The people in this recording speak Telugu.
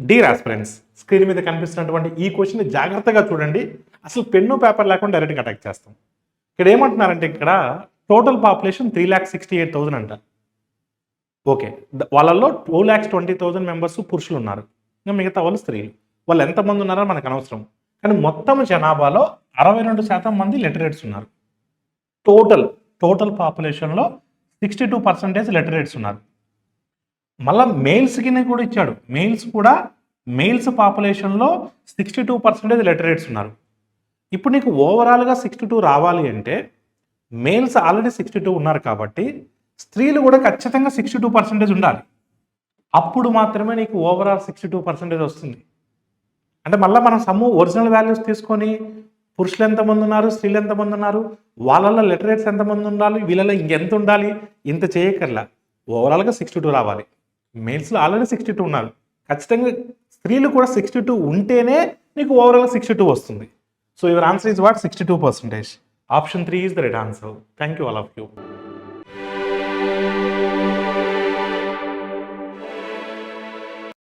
డియర్ ఆస్పిరెంట్స్, స్క్రీన్ మీద కనిపిస్తున్నటువంటి ఈ క్వశ్చన్ జాగ్రత్తగా చూడండి. అసలు పెన్ను పేపర్ లేకుండా డైరెక్ట్గా అటాక్ చేస్తాం. ఇక్కడ ఏమంటున్నారంటే ఇక్కడ టోటల్ పాపులేషన్ 3,68,000 అంట. ఓకే, వాళ్ళల్లో 2,20,000 మెంబర్స్ పురుషులు ఉన్నారు, ఇంకా మిగతా వాళ్ళు స్త్రీలు. వాళ్ళు ఎంతమంది ఉన్నారో మనకు అనవసరం. కానీ మొత్తం జనాభాలో 62% మంది లిటరేట్స్ ఉన్నారు. టోటల్ పాపులేషన్లో 62% లిటరేట్స్ ఉన్నారు. మళ్ళీ మెయిల్స్కి కూడా ఇచ్చాడు. మెయిల్స్ పాపులేషన్లో 62% లిటరేట్స్ ఉన్నారు. ఇప్పుడు నీకు ఓవరాల్గా 62 రావాలి అంటే మెయిల్స్ ఆల్రెడీ 62 ఉన్నారు కాబట్టి స్త్రీలు కూడా ఖచ్చితంగా 62% ఉండాలి. అప్పుడు మాత్రమే నీకు ఓవరాల్ 62% వస్తుంది. అంటే మళ్ళీ మనం ఒరిజినల్ వాల్యూస్ తీసుకొని పురుషులు ఎంతమంది ఉన్నారు, స్త్రీలు ఎంతమంది ఉన్నారు, వాళ్ళల్లో లిటరేట్స్ ఎంతమంది ఉండాలి, వీళ్ళలో ఇంకెంత ఉండాలి, ఇంత చేయకర్లా. ఓవరాల్గా 62 రావాలి. మెయిల్స్లో ఆల్రెడీ 62 ఉన్నారు. ఖచ్చితంగా స్త్రీలు కూడా 62 ఉంటేనే నీకు ఓవరాల్ 62 వస్తుంది. So your answer is what? 62%. Option 3 is the right answer. Thank you all of you.